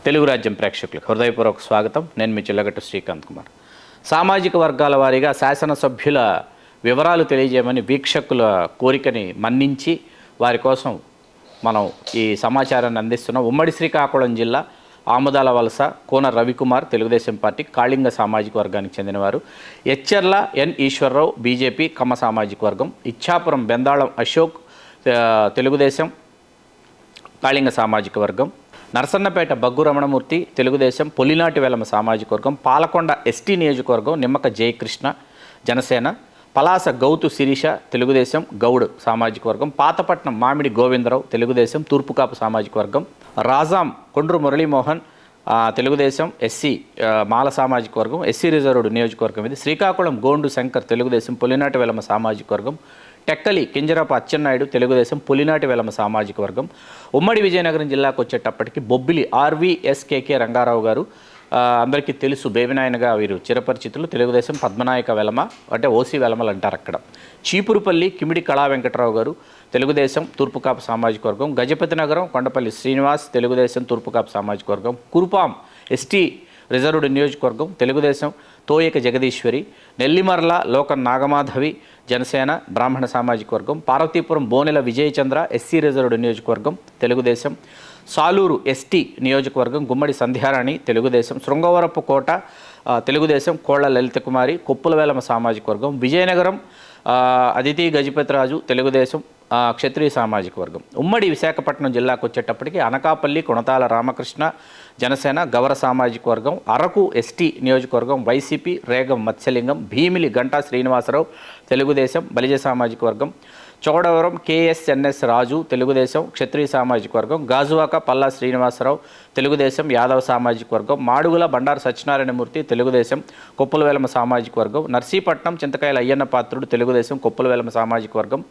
తెలుగు రాజ్యం ప్రేక్షకులకు హృదయపూర్వక స్వాగతం. నేను మీ చిల్లగట్టు శ్రీకాంత్ కుమార్. సామాజిక వర్గాల వారీగా శాసనసభ్యుల వివరాలు తెలియజేయమని వీక్షకుల కోరికని మన్నించి వారి కోసం మనం ఈ సమాచారాన్ని అందిస్తున్నాం. ఉమ్మడి శ్రీకాకుళం జిల్లా ఆముదాల వలస కోన రవికుమార్ తెలుగుదేశం పార్టీ కాళింగ సామాజిక వర్గానికి చెందినవారు. ఎచ్చెర్ల ఎన్ ఈశ్వరరావు బీజేపీ కమ్మ సామాజిక వర్గం. ఇచ్చాపురం బెందాళం అశోక్ తెలుగుదేశం కాళింగ సామాజిక వర్గం. నరసన్నపేట బగ్గు రమణమూర్తి తెలుగుదేశం పొలినాటి వెలమ సామాజిక వర్గం. పాలకొండ ఎస్టీ నియోజకవర్గం నిమ్మక జయకృష్ణ జనసేన. పలాస గౌతు శిరీష తెలుగుదేశం గౌడ్ సామాజిక వర్గం. పాతపట్నం మామిడి గోవిందరావు తెలుగుదేశం తూర్పుకాపు సామాజిక వర్గం. రాజాం కొండ్రు మురళీమోహన్ తెలుగుదేశం ఎస్సీ మాల సామాజిక వర్గం ఎస్సీ రిజర్వ్డ్ నియోజకవర్గం ఇది. శ్రీకాకుళం గోండు శంకర్ తెలుగుదేశం పొలినాటి వెలమ సామాజిక వర్గం. టెక్కలి కింజరాపు అచ్చెన్నాయుడు తెలుగుదేశం పులినాటి వెలమ సామాజిక వర్గం. ఉమ్మడి విజయనగరం జిల్లాకు వచ్చేటప్పటికి బొబ్బిలి ఆర్వీఎస్కేకే రంగారావు గారు అందరికీ తెలుసు, బేబినాయనగా వీరు చిరపరిచితులు. తెలుగుదేశం పద్మనాయక వెలమ అంటే ఓసీ వెలమలు అంటారు అక్కడ. చీపురుపల్లి కిమిడి కళా వెంకటరావు గారు తెలుగుదేశం తూర్పుకాపు సామాజిక వర్గం. గజపతి నగరం కొండపల్లి శ్రీనివాస్ తెలుగుదేశం తూర్పుకాపు సామాజిక వర్గం. కురుపాం ఎస్టీ రిజర్వ్డ్ నియోజకవర్గం తెలుగుదేశం తోయక జగదీశ్వరి. నెల్లిమర్ల లోకన్ నాగమాధవి జనసేన బ్రాహ్మణ సామాజిక వర్గం. పార్వతీపురం బోనెల విజయచంద్ర ఎస్సీ రిజర్వ్డ్ నియోజకవర్గం తెలుగుదేశం. సాలూరు ఎస్టీ నియోజకవర్గం గుమ్మడి సంధ్యారాణి తెలుగుదేశం. శృంగవరపు కోట తెలుగుదేశం కోళ్ల లలిత కుమారి కొప్పుల వెలమ సామాజిక వర్గం. విజయనగరం అదితి గజపతిరాజు తెలుగుదేశం క్షత్రియ సామాజిక వర్గం. ఉమ్మడి విశాఖపట్నం జిల్లాకు వచ్చేటప్పటికి అనకాపల్లి కొణతాల రామకృష్ణ జనసేన గౌర సామాజిక వర్గం. అరకు ఎస్టీ నియోజకవర్గం వైసీపీ రేగం మత్స్యలింగం. భీమిలి గంటా శ్రీనివాసరావు తెలుగుదేశం బలిజ సామాజిక వర్గం. చోడవరం కేఎస్ఎన్ఎస్ రాజు తెలుగుదేశం క్షత్రియ సామాజిక వర్గం. గాజువాక పల్లా శ్రీనివాసరావు తెలుగుదేశం యాదవ సామాజిక వర్గం. మాడుగుల బండారు సత్యనారాయణమూర్తి తెలుగుదేశం కొప్పుల వెలమ సామాజిక వర్గం. నర్సీపట్నం చింతకాయల అయ్యన్న పాత్రుడు తెలుగుదేశం కొప్పుల వెలమ సామాజిక వర్గం.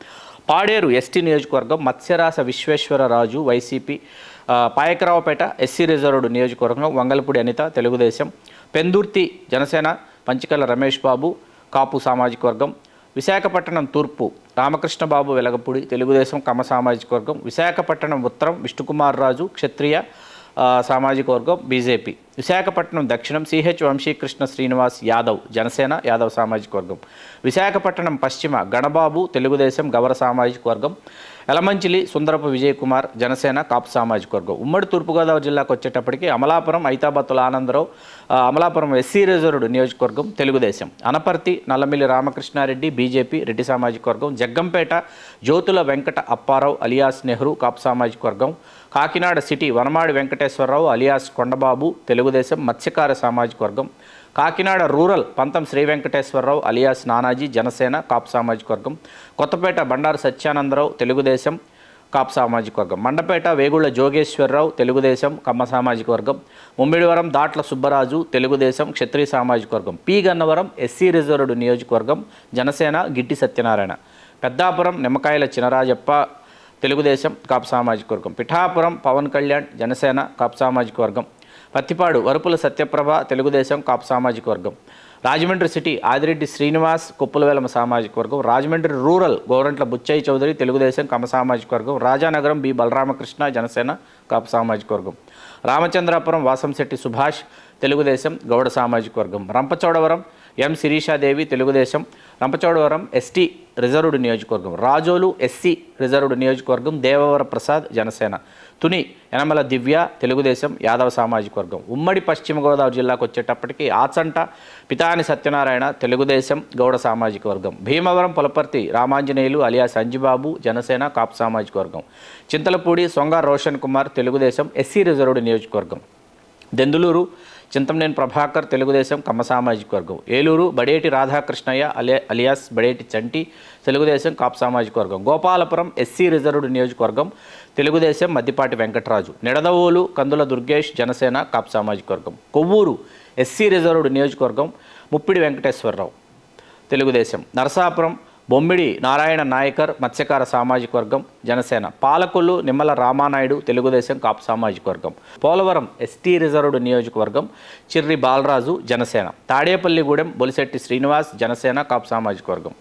పాడేరు ఎస్టీ నియోజకవర్గం Matsyarasa Visweswara Raju YCP. Payakaraopeta SC reserved నియోజకవర్గం వంగలపూడి అనిత తెలుగుదేశం. పెందుర్తి జనసేన పంచికల రమేష్ బాబు కాపు సామాజిక వర్గం. విశాఖపట్నం తూర్పు రామకృష్ణబాబు వెలగపూడి తెలుగుదేశం కమ్మ సామాజిక వర్గం. విశాఖపట్నం ఉత్తరం విష్ణుకుమార్ రాజు క్షత్రియ సామాజిక వర్గం బీజేపీ. విశాఖపట్నం దక్షిణం సిహెచ్ వంశీకృష్ణ శ్రీనివాస్ యాదవ్ జనసేన యాదవ్ సామాజిక వర్గం. విశాఖపట్నం పశ్చిమ గణబాబు తెలుగుదేశం గౌర సామాజిక వర్గం. ఎలమంచిలి సుందరపు విజయకుమార్ జనసేన కాపు సామాజిక వర్గం. ఉమ్మడి తూర్పుగోదావరి జిల్లాకు వచ్చేటప్పటికి అమలాపురం ఐతాబత్తుల ఆనందరావు అమలాపురం ఎస్సీ రిజర్వ్డ్ నియోజకవర్గం తెలుగుదేశం. అనపర్తి నల్లమిల్లి రామకృష్ణారెడ్డి బీజేపీ రెడ్డి సామాజిక వర్గం. జగ్గంపేట జ్యోతుల వెంకట అప్పారావు అలియాస్ నెహ్రూ కాపు సామాజిక వర్గం. కాకినాడ సిటీ వనమాడి వెంకటేశ్వరరావు అలియాస్ కొండబాబు తెలుగుదేశం మత్స్యకార సామాజిక వర్గం. కాకినాడ రూరల్ పంతం శ్రీ వెంకటేశ్వరరావు అలియాస్ నానాజీ జనసేన కాపు సామాజిక వర్గం. కొత్తపేట బండారు సత్యానందరావు తెలుగుదేశం కాపు సామాజిక వర్గం. మండపేట వేగుళ్ల జోగేశ్వరరావు తెలుగుదేశం కమ్మ సామాజిక వర్గం. ముమ్మిడివరం దాట్ల సుబ్బరాజు తెలుగుదేశం క్షత్రియ సామాజిక వర్గం. పి గన్నవరం ఎస్సీ రిజర్వ్డ్ నియోజకవర్గం జనసేన గిట్టి సత్యనారాయణ. పెద్దాపురం నిమ్మకాయల చినరాజప్ప తెలుగుదేశం కాపు సామాజిక వర్గం. పిఠాపురం పవన్ కళ్యాణ్ జనసేన కాపు సామాజిక వర్గం. పత్తిపాడు వరుపుల సత్యప్రభ తెలుగుదేశం కాపు సామాజిక వర్గం. రాజమండ్రి సిటీ ఆదిరెడ్డి శ్రీనివాస్ కొప్పుల వెలమ సామాజిక వర్గం. రాజమండ్రి రూరల్ గోరంట్ల బుచ్చయ్య చౌదరి తెలుగుదేశం కమ్మ సామాజిక వర్గం. రాజానగరం బి బలరామకృష్ణ జనసేన కాపు సామాజిక వర్గం. రామచంద్రాపురం వాసంశెట్టి సుభాష్ తెలుగుదేశం గౌడ సామాజిక వర్గం. రంపచోడవరం ఎం శిరీషాదేవి తెలుగుదేశం రంపచోడవరం ఎస్టీ రిజర్వ్డ్ నియోజకవర్గం. రాజోలు ఎస్సీ రిజర్వ్డ్ నియోజకవర్గం దేవవర ప్రసాద్ జనసేన. తుని యనమల దివ్య తెలుగుదేశం యాదవ సామాజిక వర్గం. ఉమ్మడి పశ్చిమ గోదావరి జిల్లాకు వచ్చేటప్పటికి ఆచంట పితాని సత్యనారాయణ తెలుగుదేశం గౌడ సామాజిక వర్గం. భీమవరం పులపర్తి రామాంజనేయులు అలియాస్ అంజిబాబు జనసేన కాపు సామాజిక వర్గం. చింతలపూడి సొంగ రోషన్ కుమార్ తెలుగుదేశం ఎస్సీ రిజర్వ్డ్ నియోజకవర్గం. దెందులూరు చింతమనేని ప్రభాకర్ తెలుగుదేశం కమ్మ సామాజిక వర్గం. ఏలూరు బడేటి రాధాకృష్ణయ్య అలియాస్ బడేటి చంటి తెలుగుదేశం కాపు సామాజిక వర్గం. గోపాలపురం ఎస్సీ రిజర్వ్డ్ నియోజకవర్గం తెలుగుదేశం మద్దిపాటి వెంకటరాజు. నిడదవోలు కందుల దుర్గేష్ జనసేన కాపు సామాజిక వర్గం. కొవ్వూరు ఎస్సీ రిజర్వ్డ్ నియోజకవర్గం ముప్పిడి వెంకటేశ్వరరావు తెలుగుదేశం. నరసాపురం బొమ్మిడి నారాయణ నాయకర్ మత్స్యకార సామాజిక వర్గం జనసేన. పాలకొల్లు నిమ్మల రామానాయుడు తెలుగుదేశం కాపు సామాజిక వర్గం. పోలవరం ఎస్టీ రిజర్వ్డ్ నియోజకవర్గం చిర్రి బాలరాజు జనసేన. తాడేపల్లిగూడెం బొలిశెట్టి శ్రీనివాస్ జనసేన కాపు సామాజిక వర్గం.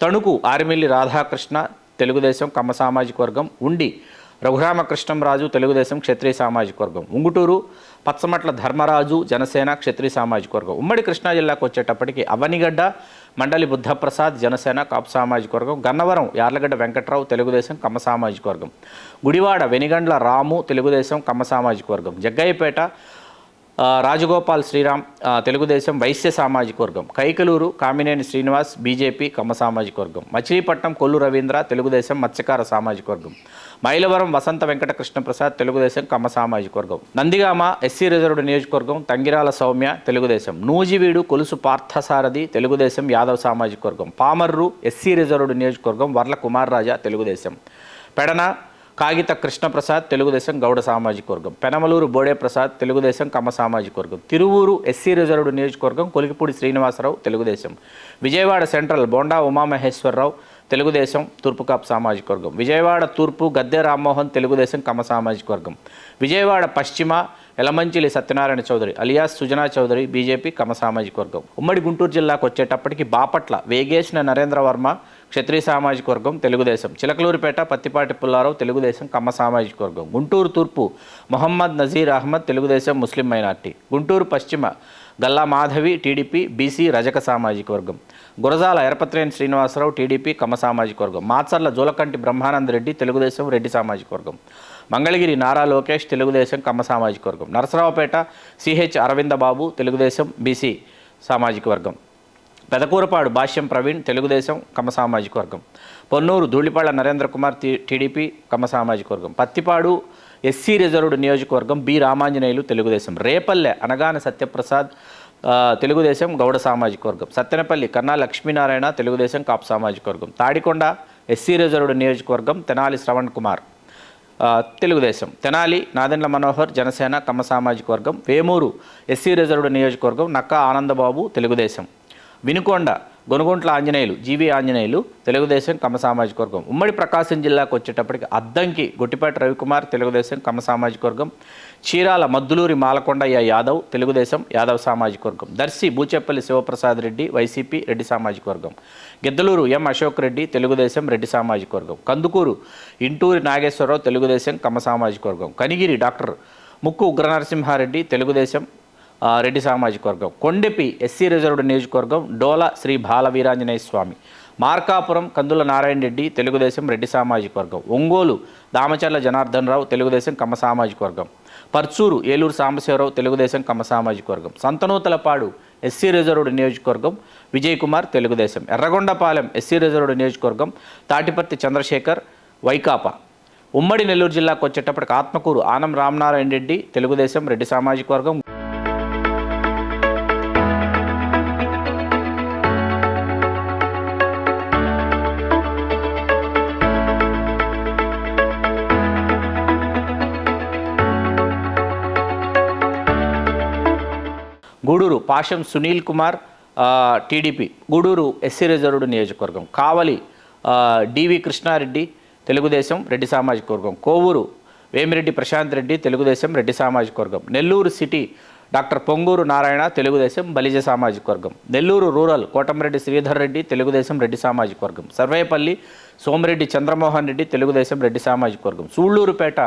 తణుకు ఆరిమిల్లి రాధాకృష్ణ తెలుగుదేశం కమ్మ సామాజిక వర్గం. ఉండి రఘురామకృష్ణంరాజు తెలుగుదేశం క్షత్రియ సామాజిక వర్గం. ఉంగుటూరు పచ్చమట్ల ధర్మరాజు జనసేన క్షత్రియ సామాజిక వర్గం. ఉమ్మడి కృష్ణా జిల్లాకు వచ్చేటప్పటికి అవనిగడ్డ మండలి బుద్ధప్రసాద్ జనసేన కాపు సామాజిక వర్గం, గన్నవరం యార్లగడ్డ వెంకట్రావు తెలుగుదేశం కమ్మ సామాజిక వర్గం, గుడివాడ వెనిగండ్ల రాము తెలుగుదేశం కమ్మ సామాజిక వర్గం, జగ్గయ్యపేట రాజగోపాల్ శ్రీరామ్ తెలుగుదేశం వైశ్య సామాజిక వర్గం, కైకలూరు కామినేని శ్రీనివాస్ బీజేపీ కమ్మ సామాజిక వర్గం, మచిలీపట్నం కొల్లు రవీంద్ర తెలుగుదేశం మత్స్యకార సామాజిక వర్గం, మైలవరం వసంత వెంకట కృష్ణప్రసాద్ తెలుగుదేశం కమ్మ సామాజిక వర్గం, నందిగామ ఎస్సీ రిజర్వ్డ్ నియోజకవర్గం తంగిరాల సౌమ్య తెలుగుదేశం, నూజివీడు కొలుసు పార్థసారథి తెలుగుదేశం యాదవ్ సామాజిక వర్గం, పామర్రు ఎస్సీ రిజర్వ్డ్ నియోజకవర్గం వర్ల కుమార్ రాజా తెలుగుదేశం, పెడన కాగిత కృష్ణప్రసాద్ తెలుగుదేశం గౌడ సామాజిక వర్గం, పెనమలూరు బోడే ప్రసాద్ తెలుగుదేశం కమ్మ సామాజిక వర్గం, తిరువూరు ఎస్సీ రిజర్వ్డ్ నియోజకవర్గం కొలికిపూడి శ్రీనివాసరావు తెలుగుదేశం, విజయవాడ సెంట్రల్ బోండా ఉమామహేశ్వరరావు తెలుగుదేశం తూర్పు కాపు సామాజిక వర్గం, విజయవాడ తూర్పు గద్దె రామ్మోహన్ తెలుగుదేశం కమ్మ సామాజిక వర్గం, విజయవాడ పశ్చిమ ఎలమంచిలి సత్యనారాయణ చౌదరి అలియాస్ సుజనా చౌదరి బీజేపీ కమ్మ సామాజిక వర్గం. ఉమ్మడి గుంటూరు జిల్లాకు వచ్చేటప్పటికి బాపట్ల వేగేసిన నరేంద్ర వర్మ క్షత్రియ సామాజిక వర్గం తెలుగుదేశం, చిలకలూరిపేట పత్తిపాటి పుల్లారావు తెలుగుదేశం కమ్మ సామాజిక వర్గం, గుంటూరు తూర్పు మొహమ్మద్ నజీర్ అహ్మద్ తెలుగుదేశం ముస్లిం మైనార్టీ, గుంటూరు పశ్చిమ గల్లా మాధవి టీడీపీ బీసీ రజక సామాజిక వర్గం, గురజాల ఎరపత్రేని శ్రీనివాసరావు టీడీపీ కమ్మ సామాజిక వర్గం, మాచర్ల జోలకంటి బ్రహ్మానంద రెడ్డి తెలుగుదేశం రెడ్డి సామాజిక వర్గం, మంగళగిరి నారా లోకేష్ తెలుగుదేశం కమ్మ సామాజిక వర్గం, నరసరావుపేట సిహెచ్ అరవిందబాబు తెలుగుదేశం బీసీ సామాజిక వర్గం, పెదకూరపాడు భాష్యం ప్రవీణ్ తెలుగుదేశం కమ్మ సామాజిక వర్గం, పొన్నూరు ధూళిపాళ్ల నరేంద్ర కుమార్ టీడీపీ కమ్మ సామాజిక వర్గం, పత్తిపాడు ఎస్సీ రిజర్వ్డ్ నియోజకవర్గం బి రామాంజనేయులు తెలుగుదేశం, రేపల్లె అనగాన సత్యప్రసాద్ తెలుగుదేశం గౌడ సామాజిక వర్గం, సత్తెనపల్లి కన్నా లక్ష్మీనారాయణ తెలుగుదేశం కాపు సామాజిక వర్గం, తాడికొండ ఎస్సీ రిజర్వ్డ్ నియోజకవర్గం తెనాలి శ్రవణ్ కుమార్ తెలుగుదేశం, తెనాలి నాదెండ్ల మనోహర్ జనసేన కమ్మ సామాజిక వర్గం, వేమూరు ఎస్సీ రిజర్వ్డ్ నియోజకవర్గం నక్కా ఆనందబాబు తెలుగుదేశం, వినుకొండ గొనుగుంట్ల ఆంజనేయులు జీవి ఆంజనేయులు తెలుగుదేశం కమ్మ సామాజిక వర్గం. ఉమ్మడి ప్రకాశం జిల్లాకు వచ్చేటప్పటికి అద్దంకి గుట్టిపేట రవికుమార్ తెలుగుదేశం కమ్మ సామాజిక వర్గం, చీరాల మద్దులూరి మాలకొండయ్య యాదవ్ తెలుగుదేశం యాదవ్ సామాజిక వర్గం, దర్శి బూచేపల్లి శివప్రసాద్ రెడ్డి వైసీపీ రెడ్డి సామాజిక వర్గం, గిద్దలూరు ఎం అశోక్ రెడ్డి తెలుగుదేశం రెడ్డి సామాజిక వర్గం, కందుకూరు ఇంటూరి నాగేశ్వరరావు తెలుగుదేశం కమ్మ సామాజిక వర్గం, కనిగిరి డాక్టర్ ముక్కు ఉగ్రనరసింహారెడ్డి తెలుగుదేశం రెడ్డి సామాజిక వర్గం, కొండెపి ఎస్సీ రిజర్వ్డ్ నియోజకవర్గం డోల శ్రీ బాల వీరాంజనేయ స్వామి, మార్కాపురం కందుల నారాయణ రెడ్డి తెలుగుదేశం రెడ్డి సామాజిక వర్గం, ఒంగోలు దామచర్ల జనార్దన్ రావు తెలుగుదేశం కమ్మ సామాజిక వర్గం, పర్చూరు ఏలూరు సాంబశివరావు తెలుగుదేశం కమ్మ సామాజిక వర్గం, సంతనూతలపాడు ఎస్సీ రిజర్వ్డ్ నియోజకవర్గం విజయ్ కుమార్ తెలుగుదేశం, ఎర్రగొండపాలెం ఎస్సీ రిజర్వ్డ్ నియోజకవర్గం తాటిపర్తి చంద్రశేఖర్ వైకాపా. ఉమ్మడి నెల్లూరు జిల్లాకు వచ్చేటప్పటికి ఆత్మకూరు ఆనం రామనారాయణ రెడ్డి తెలుగుదేశం రెడ్డి సామాజిక వర్గం, Gudur Pasham Sunil Kumar TDP Gudur SC reserved నియోజకవర్గం, కావలి డివి కృష్ణారెడ్డి తెలుగుదేశం రెడ్డి సామాజిక వర్గం, కోవూరు వేమిరెడ్డి ప్రశాంత్ రెడ్డి తెలుగుదేశం రెడ్డి సామాజిక వర్గం, నెల్లూరు సిటీ డాక్టర్ పొంగూరు నారాయణ తెలుగుదేశం బలిజ సామాజిక వర్గం, నెల్లూరు రూరల్ కోటమిరెడ్డి శ్రీధర్ రెడ్డి తెలుగుదేశం రెడ్డి సామాజిక వర్గం, సర్వేపల్లి సోమిరెడ్డి చంద్రమోహన్ రెడ్డి తెలుగుదేశం రెడ్డి సామాజిక వర్గం, సూళ్లూరుపేట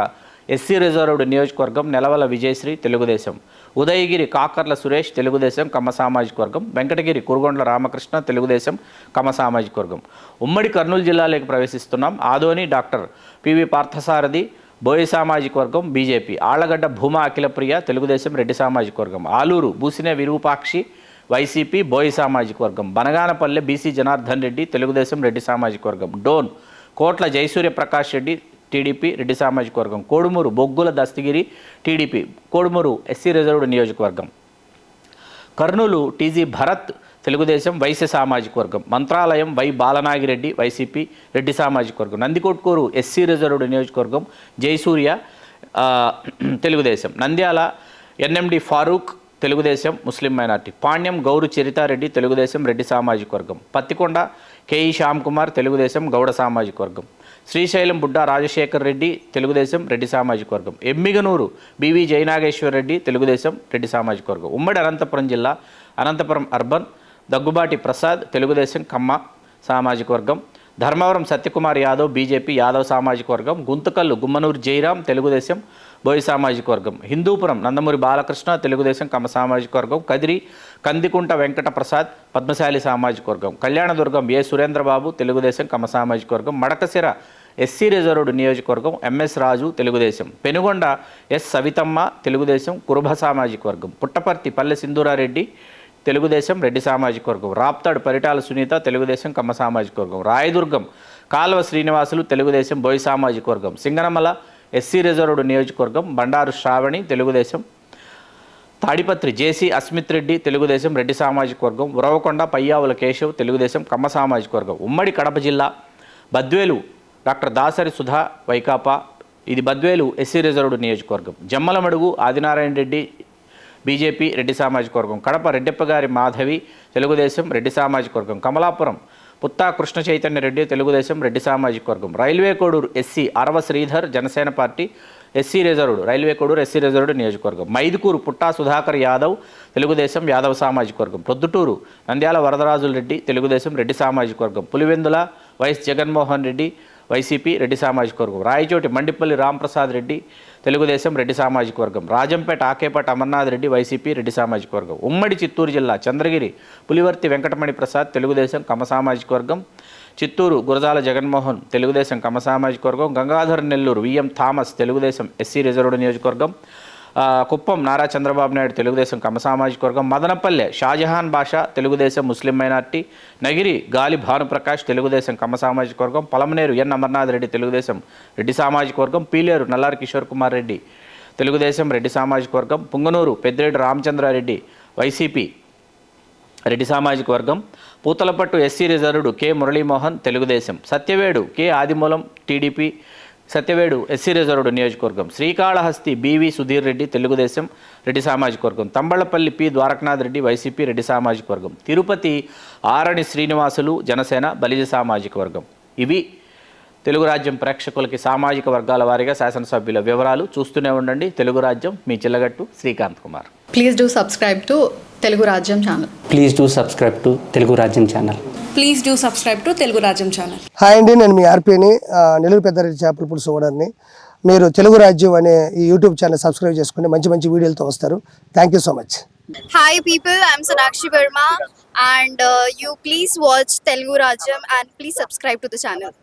ఎస్సీ రిజర్వ్డ్ నియోజకవర్గం నెలవల విజయశ్రీ తెలుగుదేశం, ఉదయగిరి కాకర్ల సురేష్ తెలుగుదేశం కమ్మ సామాజిక వర్గం, వెంకటగిరి కురుగొండ్ల రామకృష్ణ తెలుగుదేశం కమ్మ సామాజిక వర్గం. ఉమ్మడి కర్నూలు జిల్లాలోకి ప్రవేశిస్తున్నాం. ఆదోని డాక్టర్ పివి పార్థసారథి బోయ సామాజిక వర్గం బీజేపీ, ఆళ్లగడ్డ భూమా అఖిలప్రియ తెలుగుదేశం రెడ్డి సామాజిక వర్గం, ఆలూరు బూసినే విరూపాక్షి వైసీపీ బోయ సామాజిక వర్గం, బనగానపల్లె బీసీ జనార్దన్ రెడ్డి తెలుగుదేశం రెడ్డి సామాజిక వర్గం, డోన్ కోట్ల జయసూర్య ప్రకాష్ రెడ్డి టీడీపీ రెడ్డి సామాజిక వర్గం, Kodumur Boggula Dastagiri TDP Kodumur SC reserved నియోజకవర్గం, కర్నూలు టీజీ భరత్ తెలుగుదేశం వైశ్య సామాజిక వర్గం, మంత్రాలయం వై బాలనాగిరెడ్డి వైసీపీ రెడ్డి సామాజిక వర్గం, నందికొట్కూరు ఎస్సీ రిజర్వ్డ్ నియోజకవర్గం Jayasurya Telugu Desam, Nandyal NMD Farooq Telugu Desam Muslim minority, Panyam Gowru Charitha Reddy Telugu Desam Reddy సామాజిక వర్గం, పత్తికొండ కేఈ శ్యామ్ కుమార్ తెలుగుదేశం గౌడ సామాజిక వర్గం, శ్రీశైలం బుడ్డా రాజశేఖర్ రెడ్డి తెలుగుదేశం రెడ్డి సామాజిక వర్గం, ఎమ్మిగనూరు బివి జయనాగేశ్వర్ రెడ్డి తెలుగుదేశం రెడ్డి సామాజిక వర్గం, ఉమ్మడి అనంతపురం జిల్లా అనంతపురం అర్బన్ దగ్గుబాటి ప్రసాద్ తెలుగుదేశం కమ్మ సామాజిక వర్గం, ధర్మవరం సత్యకుమార్ యాదవ్ బీజేపీ యాదవ్ సామాజిక వర్గం, గుంతకల్లు గుమ్మనూరు జయరాం తెలుగుదేశం బోయి సామాజిక వర్గం. హిందూపురం నందమూరి బాలకృష్ణ తెలుగుదేశం కమ్మ సామాజిక వర్గం. కదిరి కందికుంట వెంకట ప్రసాద్ పద్మశాలి సామాజిక వర్గం. కళ్యాణదుర్గం ఏ సురేంద్రబాబు తెలుగుదేశం కమ్మ సామాజిక వర్గం. మడకసిర ఎస్సీ రిజర్వ్డ్ నియోజకవర్గం ఎంఎస్ రాజు తెలుగుదేశం. పెనుగొండ ఎస్ సవితమ్మ తెలుగుదేశం కురుబ సామాజిక వర్గం. పుట్టపర్తి పల్లె సింధూరారెడ్డి తెలుగుదేశం రెడ్డి సామాజిక వర్గం. రాప్తాడు పరిటాల సునీత తెలుగుదేశం కమ్మ సామాజిక వర్గం. రాయదుర్గం కాల్వ శ్రీనివాసులు తెలుగుదేశం బోయి సామాజిక వర్గం. సింగనమల ఎస్సీ రిజర్వ్డ్ నియోజకవర్గం బండారు శ్రావణి తెలుగుదేశం. తాడిపత్రి జేసీ అస్మిత్ రెడ్డి తెలుగుదేశం రెడ్డి సామాజిక వర్గం. ఉరవకొండ పయ్యావుల కేశవ్ తెలుగుదేశం కమ్మ సామాజిక వర్గం. ఉమ్మడి కడప జిల్లా బద్వేలు డాక్టర్ దాసరి సుధా వైకాపా, ఇది బద్వేలు ఎస్సీ రిజర్వ్డ్ నియోజకవర్గం. జమ్మలమడుగు ఆదినారాయణ రెడ్డి బీజేపీ రెడ్డి సామాజిక వర్గం. కడప రెడ్డెప్పగారి మాధవి తెలుగుదేశం రెడ్డి సామాజిక వర్గం. కమలాపురం పుత్తా కృష్ణ చైతన్య రెడ్డి తెలుగుదేశం రెడ్డి సామాజిక వర్గం. Railway Koduru SC Arava Sridhar Janasena party SC reserved railway Koduru SC reserved నియోజకవర్గం. మైదుకూరు పుట్టా సుధాకర్ యాదవ్ తెలుగుదేశం యాదవ్ సామాజిక వర్గం. ప్రొద్దుటూరు నంద్యాల వరదరాజుల రెడ్డి తెలుగుదేశం రెడ్డి సామాజిక వర్గం. పులివెందుల వైఎస్ జగన్మోహన్ రెడ్డి వైసీపీ రెడ్డి సామాజిక వర్గం. రాయచోటి మండిపల్లి రాంప్రసాద్ రెడ్డి తెలుగుదేశం రెడ్డి సామాజిక వర్గం. రాజంపేట ఆకేపేట అమర్నాథ్ రెడ్డి వైసీపీ రెడ్డి సామాజిక వర్గం. ఉమ్మడి చిత్తూరు జిల్లా చంద్రగిరి పులివర్తి వెంకటమణి ప్రసాద్ తెలుగుదేశం కమ్మ సామాజిక వర్గం. చిత్తూరు గురజాల జగన్మోహన్ తెలుగుదేశం కమ్మ సామాజిక వర్గం. Gangadhar Nellore VM Thomas Telugu Desam SC reserved నియోజకవర్గం. కుప్పం నారా చంద్రబాబు నాయుడు తెలుగుదేశం కమ్మ సామాజిక వర్గం. Madanapalle Shahjahan Basha Telugu Desam Muslim minority. నగిరి గాలి భానుప్రకాష్ తెలుగుదేశం కమ్మ సామాజిక వర్గం. పలమనేరు ఎన్ అమర్నాథ్ రెడ్డి తెలుగుదేశం రెడ్డి సామాజిక వర్గం. పీలేరు నల్లారి కిషోర్ కుమార్ రెడ్డి తెలుగుదేశం రెడ్డి సామాజిక వర్గం. పుంగనూరు పెద్దిరెడ్డి రామచంద్రారెడ్డి వైసీపీ రెడ్డి సామాజిక వర్గం. Puthalapattu SC reserved K Muralimohan Telugu Desam. Satyavedu K Adimulam TDP Satyavedu SC reserved నియోజకవర్గం. శ్రీకాళహస్తి బివి సుధీర్ రెడ్డి తెలుగుదేశం రెడ్డి సామాజిక వర్గం. తంబళ్లపల్లి పి ద్వారకనాథ్ రెడ్డి వైసీపీ రెడ్డి సామాజిక వర్గం. తిరుపతి ఆరణి శ్రీనివాసులు జనసేన బలిజ సామాజిక వర్గం. ఇవి తెలుగు రాజ్యం ప్రేక్షకులకి సామాజిక వర్గాల వారీగా శాసనసభ్యుల వివరాలు. చూస్తూనే ఉండండి తెలుగు రాజ్యం. మీ Chillagattu Srikanth Kumar. Please do subscribe to Telugu Rajyam channel. Please do subscribe to Telugu Rajyam channel. Please do subscribe to Telugu Rajyam channel. Hi అండి, నేను మీ ఆర్పీని, నెల్లూరు పెద్దారెడ్డి చేపల పులుసు ఓనర్ని. మీరు తెలుగు రాజ్యం అనే ఈ యూట్యూబ్ ఛానల్ సబ్స్క్రైబ్ చేసుకుని మంచి మంచి వీడియోలతో వస్తారు. Thank you so much. Hi people, I'm Sonakshi Verma and you please watch Telugu Rajyam and please subscribe to the channel.